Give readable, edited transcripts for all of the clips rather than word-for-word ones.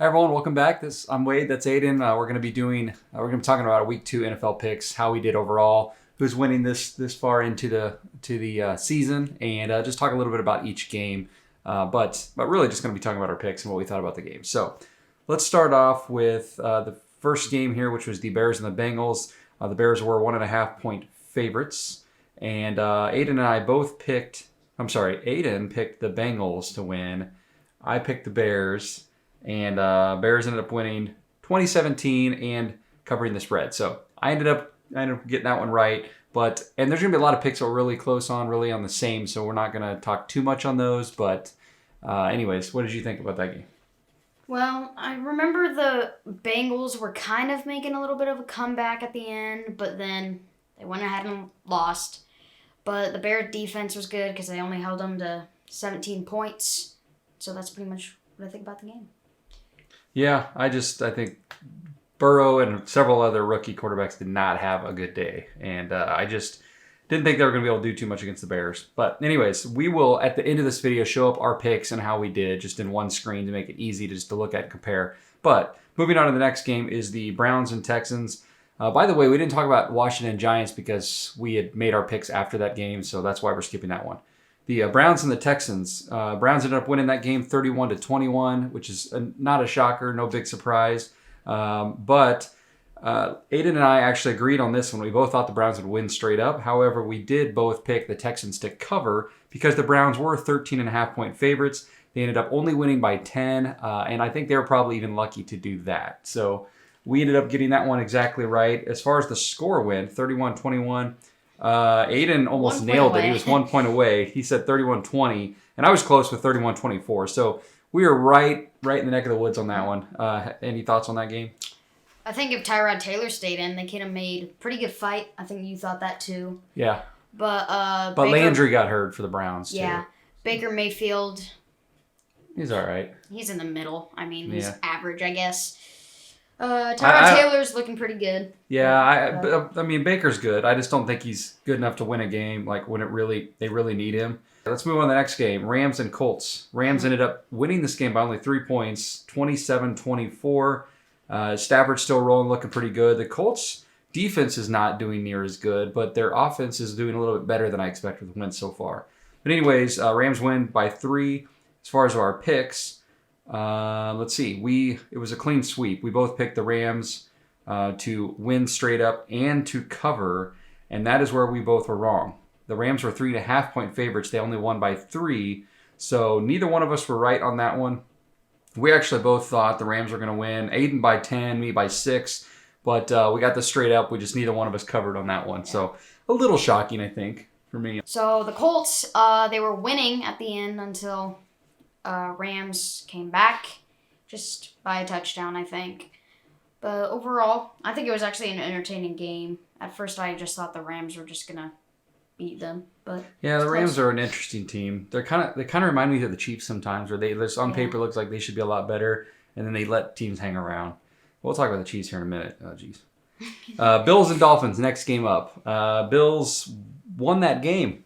Hi everyone, welcome back. I'm Wade. That's Aiden. We're going to be talking about Week 2 NFL picks, how we did overall, who's winning this far into the season, and just talk a little bit about each game. But really, just going to be talking about our picks and what we thought about the game. So let's start off with the first game here, which was the Bears and the Bengals. The Bears were 1.5-point favorites, and Aiden and I both picked. Aiden picked the Bengals to win. I picked the Bears. And Bears ended up winning 2017 and covering the spread. So I ended up getting that one right. And there's going to be a lot of picks that we're really close on, really on the same. So we're not going to talk too much on those. But anyways, what did you think about that game? Well, I remember the Bengals were kind of making a little bit of a comeback at the end, but then they went ahead and lost. But the Bears defense was good because they only held them to 17 points. So that's pretty much what I think about the game. Yeah, I think Burrow and several other rookie quarterbacks did not have a good day. And I just didn't think they were going to be able to do too much against the Bears. But anyways, we will, at the end of this video, show up our picks and how we did just in one screen to make it easy to look at and compare. But moving on to the next game is the Browns and Texans. By the way, we didn't talk about Washington Giants because we had made our picks after that game, so that's why we're skipping that one. The Browns and the Texans. Browns ended up winning that game 31-21, which is not a shocker, no big surprise. But Aiden and I actually agreed on this one. We both thought the Browns would win straight up. However, we did both pick the Texans to cover because the Browns were 13.5-point favorites. They ended up only winning by 10, and I think they were probably even lucky to do that. So we ended up getting that one exactly right. As far as the score went, 31-21. Aiden almost nailed it. He was 1 point away. He said 31-20, and I was close with 31-24. So we were right in the neck of the woods on that one. Any thoughts on that game? I think if Tyrod Taylor stayed in, they could have made a pretty good fight. I think you thought that too. Yeah. But Landry got hurt for the Browns too. Yeah. Baker Mayfield. He's all right. He's in the middle. I mean, he's average, I guess. Taylor's looking pretty good. Yeah, I mean, Baker's good. I just don't think he's good enough to win a game like when they really need him. Let's move on to the next game, Rams and Colts. Rams ended up winning this game by only 3 points, 27-24. Stafford's still rolling, looking pretty good. The Colts defense is not doing near as good, but their offense is doing a little bit better than I expected with the wins so far. But anyways, Rams win by 3. As far as our picks, let's see. It was a clean sweep. We both picked the Rams to win straight up and to cover, and that is where we both were wrong. The Rams were 3.5-point favorites. They only won by 3, so neither one of us were right on that one. We actually both thought the Rams were going to win. Aiden by 10, me by 6, but we got this straight up. We just neither one of us covered on that one, so a little shocking, I think, for me. So the Colts, they were winning at the end until Rams came back just by a touchdown, I think. But overall, I think it was actually an entertaining game. At first, I just thought the Rams were just gonna beat them, but yeah, the Rams are an interesting team. They kind of remind me of the Chiefs sometimes, where they just on paper looks like they should be a lot better, and then they let teams hang around. We'll talk about the Chiefs here in a minute. Oh, geez. Bills and Dolphins, next game up. Bills won that game,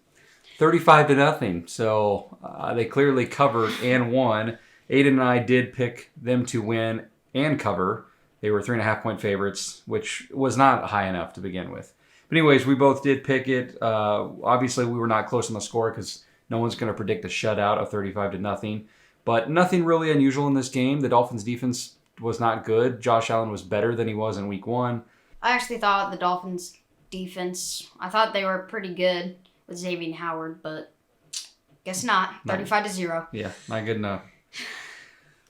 35-0. So they clearly covered and won. Aiden and I did pick them to win and cover. They were 3.5-point favorites, which was not high enough to begin with. But anyways, we both did pick it. Obviously, we were not close on the score because no one's going to predict a shutout of 35-0. But nothing really unusual in this game. The Dolphins' defense was not good. Josh Allen was better than he was in Week 1. I actually thought the Dolphins' defense, I thought they were pretty good with Xavier Howard, but guess not. 35-0. Yeah, not good enough.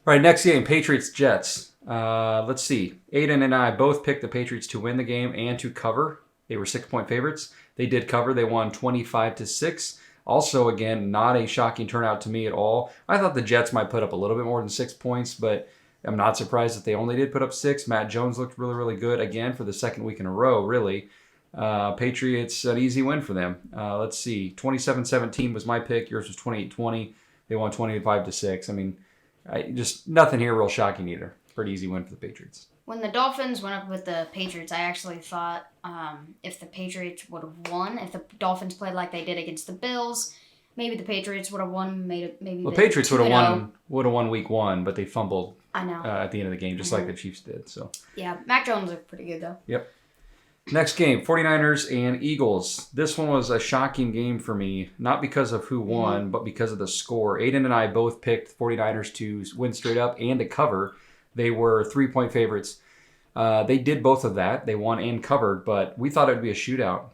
All right, next game, Patriots-Jets. Let's see. Aiden and I both picked the Patriots to win the game and to cover. They were 6-point favorites. They did cover. They won 25-6. Also, again, not a shocking turnout to me at all. I thought the Jets might put up a little bit more than 6 points, but I'm not surprised that they only did put up 6. Matt Jones looked really, really good again for the second week in a row, really. Patriots, an easy win for them. Let's see. 27-17 was my pick. Yours was 28-20. They won 25-6. I mean, just nothing here real shocking either. Pretty easy win for the Patriots. When the Dolphins went up with the Patriots, I actually thought if the Patriots would have won, if the Dolphins played like they did against the Bills, maybe the Patriots would have won. Maybe the Patriots would have won Week 1, but they fumbled I know. At the end of the game, just like the Chiefs did. So yeah, Mac Jones looked pretty good though. Yep. Next game, 49ers and Eagles. This one was a shocking game for me, not because of who won, but because of the score. Aiden and I both picked 49ers to win straight up and to cover. They were 3-point favorites. They did both of that. They won and covered, but we thought it would be a shootout.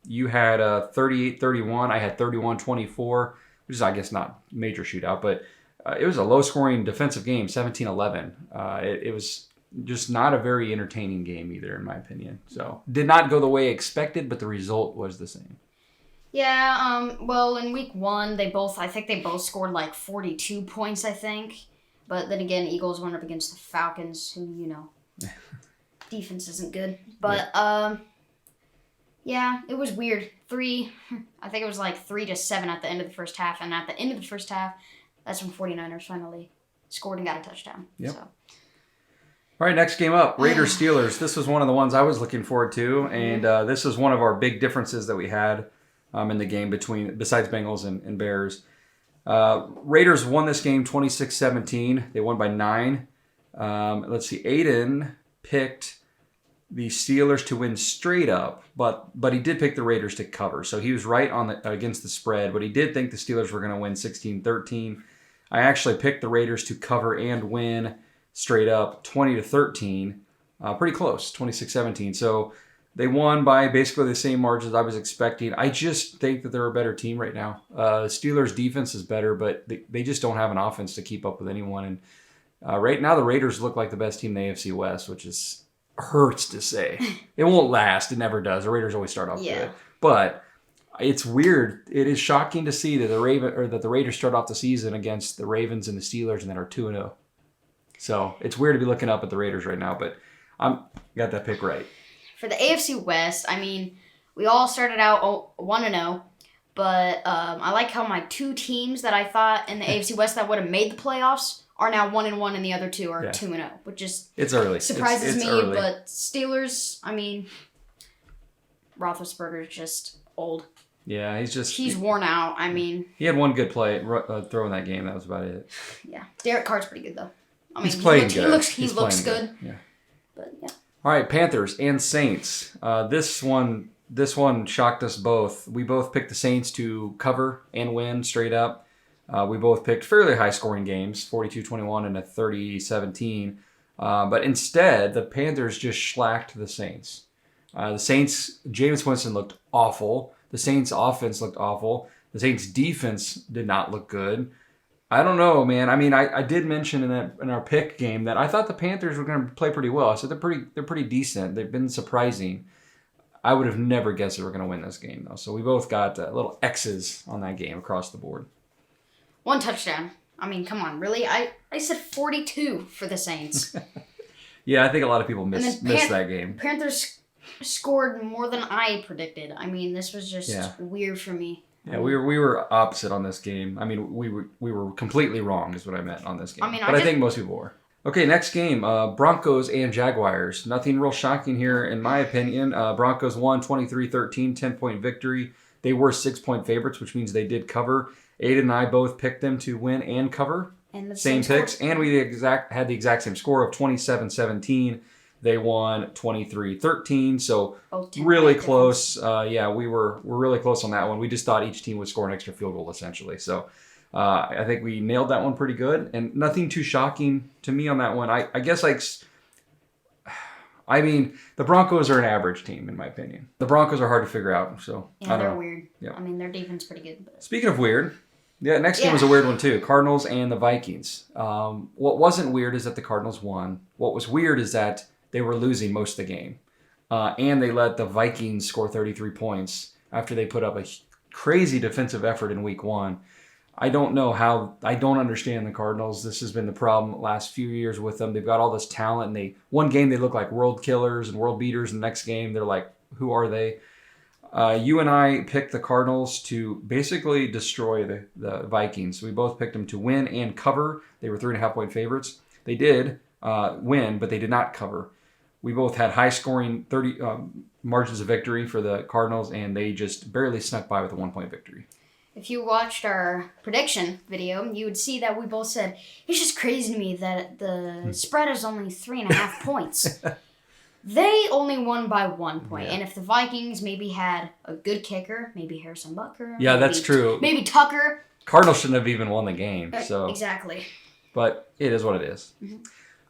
You had 38-31. I had 31-24, which is, I guess, not major shootout, but it was a low-scoring defensive game, 17-11. It was just not a very entertaining game either, in my opinion. So did not go the way expected, but the result was the same. Yeah, well, in week 1, I think they both scored like 42 points, I think. But then again, Eagles went up against the Falcons, who, defense isn't good. But, yeah, it was weird. I think it was like 3-7 at the end of the first half. And at the end of the first half, that's when 49ers finally scored and got a touchdown. Yep. So. All right, next game up, Raiders-Steelers. This was one of the ones I was looking forward to, and this was one of our big differences that we had in the game besides Bengals and Bears. Raiders won this game 26-17. They won by 9. Let's see, Aiden picked the Steelers to win straight up, but he did pick the Raiders to cover, so he was right against the spread, but he did think the Steelers were going to win 16-13. I actually picked the Raiders to cover and win straight up 20-13, pretty close, 26-17. So they won by basically the same margins I was expecting. I just think that they're a better team right now. The Steelers' defense is better, but they just don't have an offense to keep up with anyone. And right now, the Raiders look like the best team in the AFC West, which hurts to say. It won't last. It never does. The Raiders always start off good, but it's weird. It is shocking to see that the Raiders start off the season against the Ravens and the Steelers and then are 2-0. So it's weird to be looking up at the Raiders right now, but got that pick right. For the AFC West, I mean, we all started out 1-0, but I like how my 2 teams that I thought in the AFC West that would have made the playoffs are now 1-1, and the other 2 are 2-0, which is it's early. Surprises it's me. Early. But Steelers, I mean, Roethlisberger's just old. Yeah, he's worn out. I mean, he had one good play throw in that game. That was about it. Yeah, Derek Carr's pretty good though. I mean, he's playing good. He looks good. Yeah. But yeah. All right, Panthers and Saints. This one shocked us both. We both picked the Saints to cover and win straight up. We both picked fairly high-scoring games, 42-21 and a 30-17. But instead, the Panthers just shellacked the Saints. The Saints, Jameis Winston looked awful. The Saints' offense looked awful. The Saints' defense did not look good. I don't know, man. I mean, I did mention in our pick game that I thought the Panthers were going to play pretty well. I said they're pretty decent. They've been surprising. I would have never guessed they were going to win this game, though. So we both got little X's on that game across the board. 1 touchdown. I mean, come on, really? I said 42 for the Saints. Yeah, I think a lot of people missed that game. Panthers scored more than I predicted. I mean, this was just weird for me. Yeah, we were opposite on this game. I mean, we were completely wrong is what I meant on this game. I think most people were. Okay, next game, Broncos and Jaguars. Nothing real shocking here, in my opinion. Broncos won 23-13, 10-point victory. They were 6-point favorites, which means they did cover. Aiden and I both picked them to win and cover. And the same picks. And we had the exact same score of 27-17. They won 23-13, so really close. We were really close on that one. We just thought each team would score an extra field goal, essentially. So I think we nailed that one pretty good, and nothing too shocking to me on that one. I guess, I mean, the Broncos are an average team, in my opinion. The Broncos are hard to figure out, so yeah, they're weird. Yeah. I mean, their defense is pretty good. But... Speaking of weird, next game was a weird one, too. Cardinals and the Vikings. What wasn't weird is that the Cardinals won. What was weird is that they were losing most of the game. And they let the Vikings score 33 points after they put up a crazy defensive effort in week 1. I don't understand the Cardinals. This has been the problem the last few years with them. They've got all this talent, and one game they look like world killers and world beaters, and the next game they're like, who are they? You and I picked the Cardinals to basically destroy the Vikings. We both picked them to win and cover. They were 3.5-point favorites. They did win, but they did not cover. We both had high-scoring 30 margins of victory for the Cardinals, and they just barely snuck by with a 1-point victory. if you watched our prediction video, you would see that we both said, it's just crazy to me that the spread is only 3.5 points. They only won by 1 point. And if the Vikings maybe had a good kicker, maybe Harrison Butker. Yeah, that's true. Maybe Tucker. Cardinals shouldn't have even won the game. So Exactly. But it is what it is. Mm-hmm.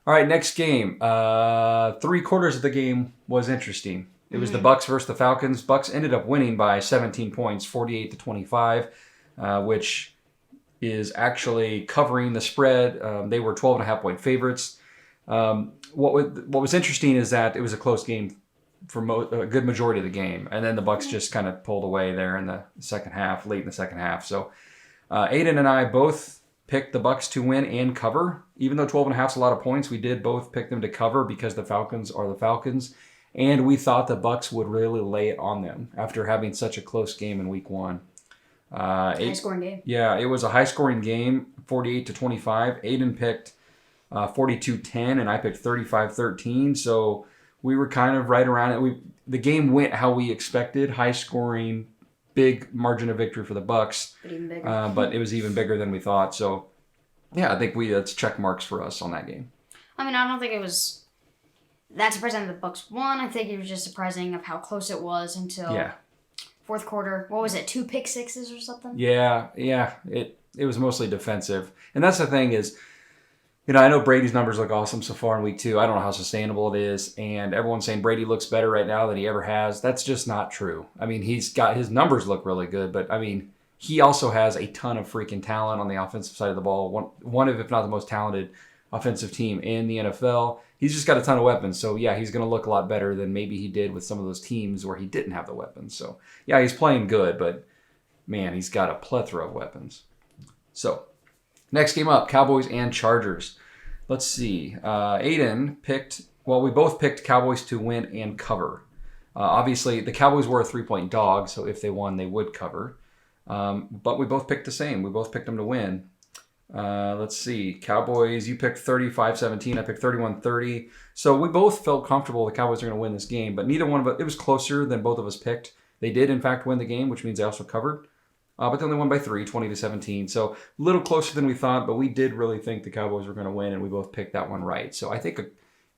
All right, next game. 3/4 of the game was interesting. It was the Bucs versus the Falcons. Bucs ended up winning by 17 points, 48-25, which is actually covering the spread. They were 12.5-point favorites. What was interesting is that it was a close game for a good majority of the game, and then the Bucs just kind of pulled away there in the second half, late in the second half. So Aiden and I both picked the Bucs to win and cover. Even though 12.5 is a lot of points, we did both pick them to cover because the Falcons are the Falcons. And we thought the Bucs would really lay it on them after having such a close game in Week 1. High-scoring game. Yeah, it was a high-scoring game, 48-25. Aiden picked 42-10, and I picked 35-13. So we were kind of right around it. The game went how we expected, high-scoring, big margin of victory for the Bucs. But even bigger. But it was even bigger than we thought. So, yeah, I think that's check marks for us on that game. I mean, I don't think it was that surprising that the Bucs won. I think it was just surprising of how close it was until fourth quarter. What was it, 2 pick sixes or something? Yeah. It was mostly defensive. And that's the thing is, I know Brady's numbers look awesome so far in Week 2. I don't know how sustainable it is. And everyone's saying Brady looks better right now than he ever has. That's just not true. I mean, his numbers look really good, but I mean, he also has a ton of freaking talent on the offensive side of the ball. One of, if not the most talented offensive team in the NFL. He's just got a ton of weapons. So, yeah, he's going to look a lot better than maybe he did with some of those teams where he didn't have the weapons. So, yeah, he's playing good, but, man, he's got a plethora of weapons. So, next game up, Cowboys and Chargers. Let's see. Aiden we both picked Cowboys to win and cover. Obviously, the Cowboys were a 3-point dog, so if they won, they would cover. But we both picked the same. We both picked them to win. Let's see. Cowboys, you picked 35-17. I picked 31-30. So we both felt comfortable the Cowboys are going to win this game, but neither one of us, it was closer than both of us picked. They did, in fact, win the game, which means they also covered. But they only won by 3, 20-17. So a little closer than we thought, but we did really think the Cowboys were going to win, and we both picked that one right. So I think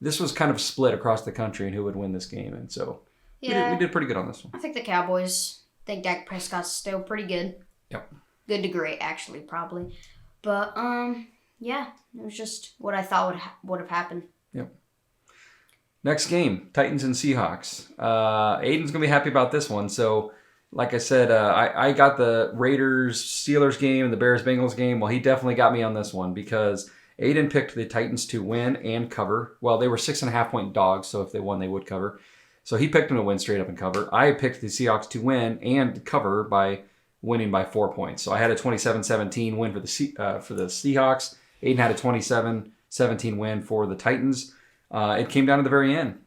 this was kind of split across the country and who would win this game. And so we did pretty good on this one. I think the Cowboys, Dak Prescott's still pretty good. Yep. Good to great, actually, probably. But, it was just what I thought would have happened. Yep. Next game, Titans and Seahawks. Aiden's going to be happy about this one. So, like I said, I got the Raiders-Steelers game and the Bears-Bengals game. Well, he definitely got me on this one because Aiden picked the Titans to win and cover. Well, they were 6.5-point dogs, so if they won, they would cover. So he picked them to win straight up and cover. I picked the Seahawks to win and cover by winning by 4 points. So I had a 27-17 win for the Seahawks. Aiden had a 27-17 win for the Titans. It came down to the very end.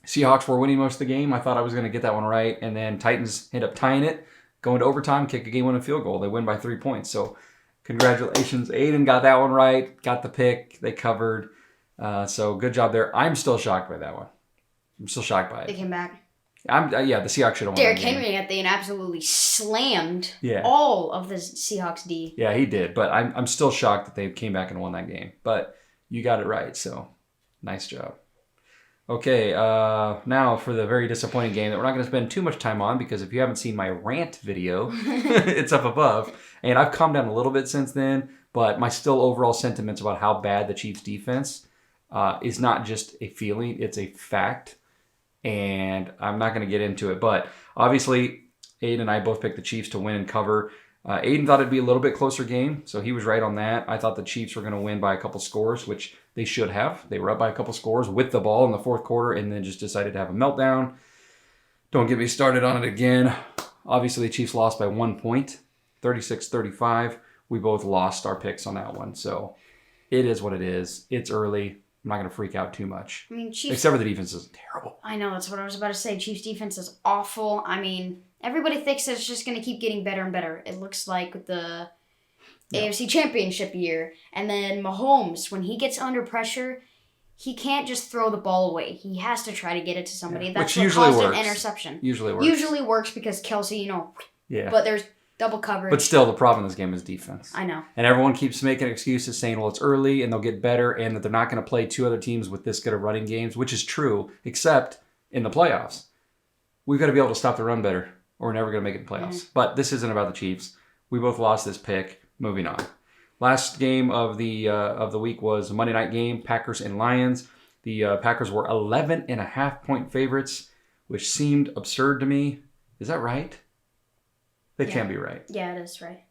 Seahawks were winning most of the game. I thought I was going to get that one right. And then Titans end up tying it, going to overtime, kick a game-winning field goal. They win by 3 points. So congratulations. Aiden got that one right, got the pick. They covered. So good job there. I'm still shocked by that one. I'm still shocked by it. They came back. The Seahawks should have won. Derrick Henry at the end absolutely slammed all of the Seahawks D. Yeah, he did. But I'm still shocked that they came back and won that game. But you got it right, so nice job. Okay, now for the very disappointing game that we're not going to spend too much time on because if you haven't seen my rant video, it's up above. And I've calmed down a little bit since then, but my still overall sentiments about how bad the Chiefs' defense is not just a feeling, it's a fact. And I'm not going to get into it. But obviously, Aiden and I both picked the Chiefs to win and cover. Aiden thought it'd be a little bit closer game, so he was right on that. I thought the Chiefs were going to win by a couple scores, which they should have. They were up by a couple scores with the ball in the fourth quarter and then just decided to have a meltdown. Don't get me started on it again. Obviously, the Chiefs lost by 1 point, 36-35. We both lost our picks on that one. So it is what it is. It's early. I'm not going to freak out too much. I mean, Chiefs... Except for the defense is terrible. I know, that's what I was about to say. Chiefs' defense is awful. I mean, everybody thinks it's just going to keep getting better and better. It looks like with the AFC Championship year. And then Mahomes, when he gets under pressure, he can't just throw the ball away. He has to try to get it to somebody. That's which what usually caused works. An interception. Usually works. Usually works because Kelsey, Yeah. But there's Double coverage. But still, the problem in this game is defense. I know. And everyone keeps making excuses saying, well, it's early and they'll get better and that they're not going to play two other teams with this good of running games, which is true, except in the playoffs. We've got to be able to stop the run better or we're never going to make it in the playoffs. But this isn't about the Chiefs. We both lost this pick. Moving on. Last game of the week was a Monday night game, Packers and Lions. The Packers were 11.5-point favorites, which seemed absurd to me. Is that right? They can't be right. Yeah, it is right.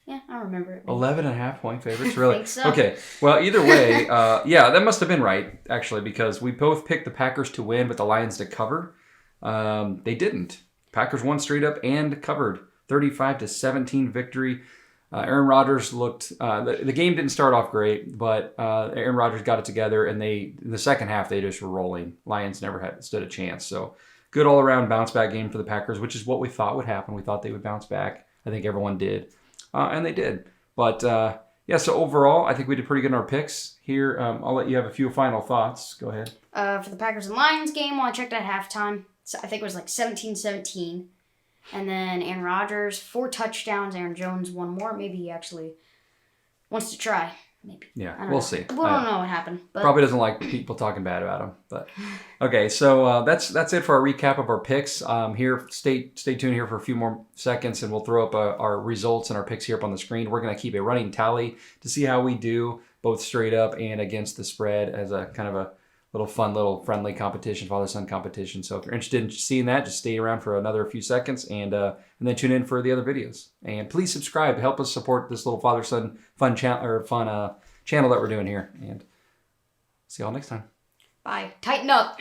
Yeah, I remember it. 11.5-point favorites, really? I think so. Okay. Well, either way, yeah, that must have been right, actually, because we both picked the Packers to win, but the Lions to cover. They didn't. Packers won straight up and covered. 35-17 victory. Aaron Rodgers looked. The game didn't start off great, but Aaron Rodgers got it together, and in the second half they just were rolling. Lions never stood a chance. So good all around bounce back game for the Packers, which is what we thought would happen. We thought they would bounce back. I think everyone did, and they did. But yeah, so overall, I think we did pretty good in our picks here. I'll let you have a few final thoughts. Go ahead. For the Packers and Lions game, well, I checked at halftime. So I think it was like 17-17. And then Aaron Rodgers, 4 touchdowns. Aaron Jones, 1 more. Maybe he actually wants to try. Maybe. Yeah, we'll see. We don't know what happened. But probably doesn't like people talking bad about him. But okay, so that's it for our recap of our picks. Here, stay tuned here for a few more seconds, and we'll throw up our results and our picks here up on the screen. We're going to keep a running tally to see how we do, both straight up and against the spread, as a kind of a little fun, little friendly competition, father-son competition. So if you're interested in seeing that, just stay around for another few seconds and then tune in for the other videos. And please subscribe to help us support this little father-son fun channel that we're doing here. And see y'all next time. Bye. Tighten up.